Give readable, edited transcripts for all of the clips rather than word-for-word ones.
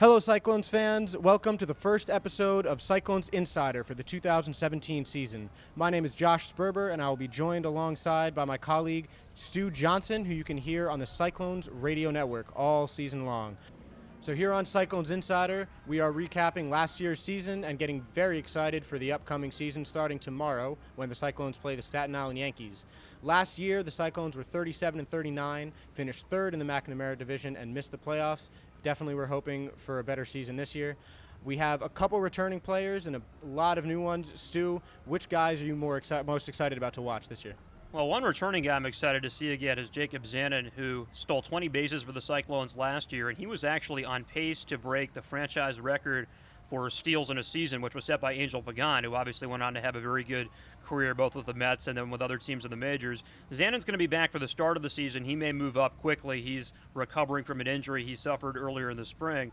Hello, Cyclones fans. Welcome to the first episode of Cyclones Insider for the 2017 season. My name is Josh Sperber, and I will be joined alongside by my colleague Stu Johnson, who you can hear on the Cyclones radio network all season long. So here on Cyclones Insider, we are recapping last year's season and getting very excited for the upcoming season starting tomorrow when the Cyclones play the Staten Island Yankees. Last year, the Cyclones were 37-39, finished third in the McNamara division, and missed the playoffs. Definitely we're hoping for a better season this year. We have a couple returning players and a lot of new ones. Stu, which guys are you most excited about to watch this year? Well, one returning guy I'm excited to see again is Jacob Zanin, who stole 20 bases for the Cyclones last year, and he was actually on pace to break the franchise record for steals in a season, which was set by Angel Pagan, who obviously went on to have a very good career both with the Mets and then with other teams in the majors. Zanin's going to be back for the start of the season. He may move up quickly. He's recovering from an injury he suffered earlier in the spring.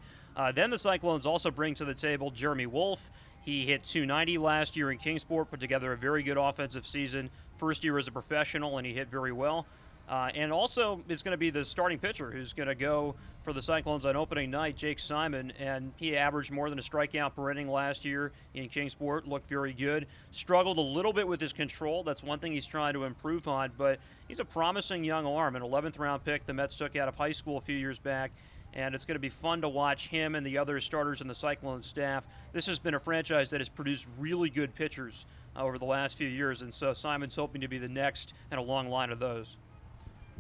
Then the Cyclones also bring to the table Jeremy Wolf. He hit .290 last year in Kingsport, put together a very good offensive season. First year as a professional, and he hit very well. And also, it's going to be the starting pitcher who's going to go for the Cyclones on opening night, Jake Simon, and he averaged more than a strikeout per inning last year in Kingsport, looked very good. Struggled a little bit with his control. That's one thing he's trying to improve on, but he's a promising young arm, an 11th round pick the Mets took out of high school a few years back, and it's going to be fun to watch him and the other starters in the Cyclone staff. This has been a franchise that has produced really good pitchers over the last few years, and so Simon's hoping to be the next in a long line of those.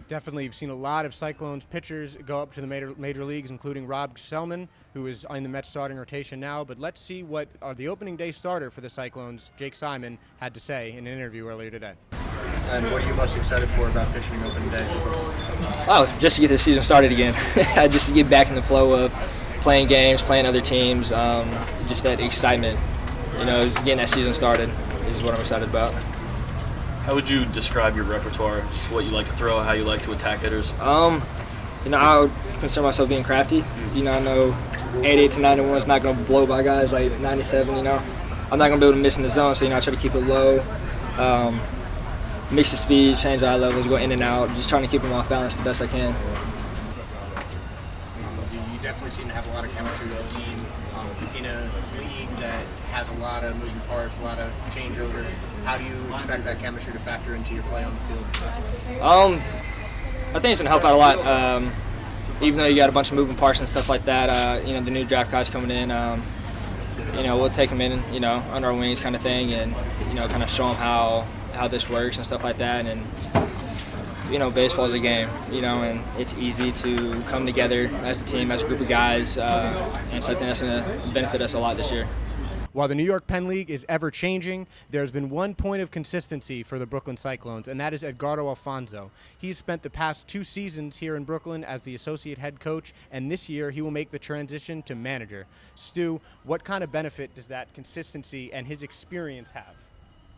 Definitely, you've seen a lot of Cyclones pitchers go up to the major leagues, including Rob Selman, who is in the Mets starting rotation now. But let's see what the opening day starter for the Cyclones, Jake Simon, had to say in an interview earlier today. And what are you most excited for about pitching opening day? Oh, just to get the season started again. Just to get back in the flow of playing games, playing other teams, just that excitement. Getting that season started is what I'm excited about. How would you describe your repertoire? Just what you like to throw, how you like to attack hitters? I would consider myself being crafty. I know 88 to 91 is not going to blow by guys like 97, I'm not going to be able to miss in the zone, so, I try to keep it low, mix the speeds, change eye levels, go in and out, just trying to keep them off balance the best I can. You definitely seem to have a lot of chemistry with the team in a league that has a lot of moving parts, a lot of changeover. How do you expect that chemistry to factor into your play on the field? I think it's going to help out a lot. Even though you got a bunch of moving parts and stuff like that, the new draft guys coming in, we'll take them in, under our wings kind of thing, and, kind of show them how this works and stuff like that. And, baseball is a game, and it's easy to come together as a team, as a group of guys, and so I think that's going to benefit us a lot this year. While the New York Penn League is ever-changing, there's been one point of consistency for the Brooklyn Cyclones, and that is Edgardo Alfonzo. He's spent the past 2 seasons here in Brooklyn as the associate head coach, and this year he will make the transition to manager. Stu, what kind of benefit does that consistency and his experience have?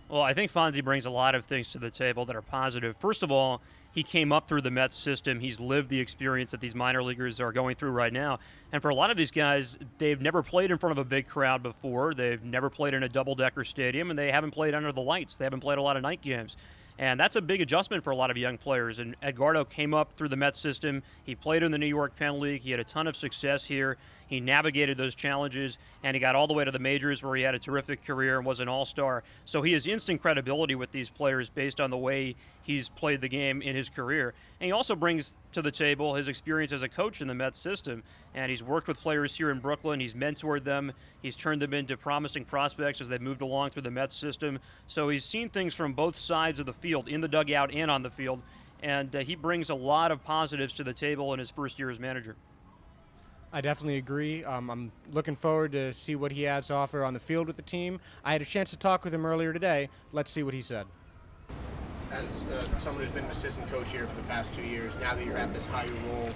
Well, I think Fonzie brings a lot of things to the table that are positive. First of all, he came up through the Mets system. He's lived the experience that these minor leaguers are going through right now. And for a lot of these guys, they've never played in front of a big crowd before. They've never played in a double-decker stadium, and they haven't played under the lights. They haven't played a lot of night games. And that's a big adjustment for a lot of young players. And Edgardo came up through the Mets system. He played in the New York Penn League. He had a ton of success here. He navigated those challenges, and he got all the way to the majors where he had a terrific career and was an all-star. So he has instant credibility with these players based on the way he's played the game in his career. And he also brings to the table his experience as a coach in the Mets system. And he's worked with players here in Brooklyn. He's mentored them. He's turned them into promising prospects as they've moved along through the Mets system. So he's seen things from both sides of the field, in the dugout and on the field. And he brings a lot of positives to the table in his first year as manager. I definitely agree. I'm looking forward to see what he has to offer on the field with the team. I had a chance to talk with him earlier today. Let's see what he said. As someone who's been an assistant coach here for the past 2 years, now that you're at this higher role,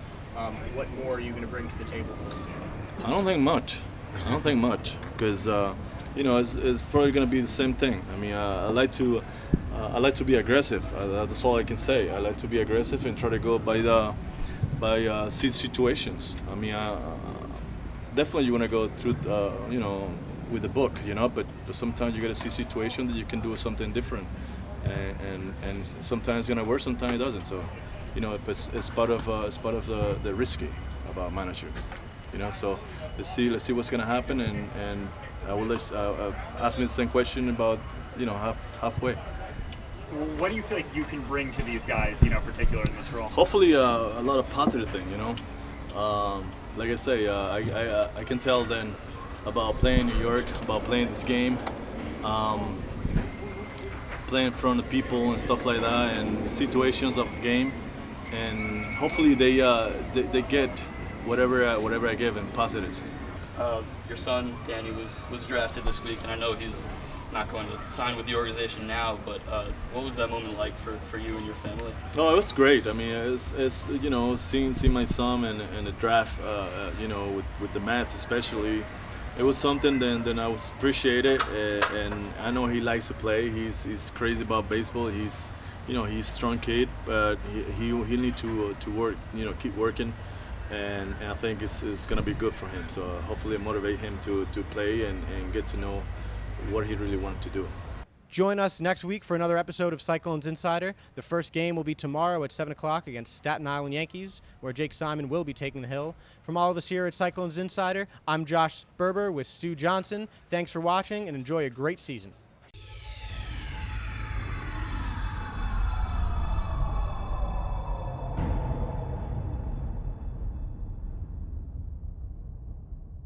what more are you going to bring to the table? I don't think much, because it's probably going to be the same thing. I mean, I like to be aggressive. That's all I can say. I like to be aggressive and try to go by situations. I mean, definitely you want to go through, with the book, but sometimes you got to see situation that you can do something different, and sometimes it's gonna work, sometimes it doesn't. So, it's part of the risky about manager. So let's see what's gonna happen, and I will ask me the same question about halfway. What do you feel like you can bring to these guys, particular in this role? Hopefully, a lot of positive thing. Like I say, I can tell them about playing in New York, about playing this game, playing in front of people and stuff like that, and situations of the game, and hopefully they get whatever I give them positives. Your son Danny was drafted this week, and I know he's not going to sign with the organization now, but what was that moment like for you and your family? No, it was great. I mean, it's seeing my son and the draft, with the Mets especially, it was something that I was appreciated, and I know he likes to play. He's crazy about baseball. He's a strong kid, but he need to work, keep working, and I think it's gonna be good for him. So hopefully, motivate him to play and get to know what he really wanted to do. Join us next week for another episode of Cyclones Insider. The first game will be tomorrow at 7 o'clock against Staten Island Yankees, where Jake Simon will be taking the hill. From all of us here at Cyclones Insider, I'm Josh Sperber with Stu Johnson. Thanks for watching and enjoy a great season.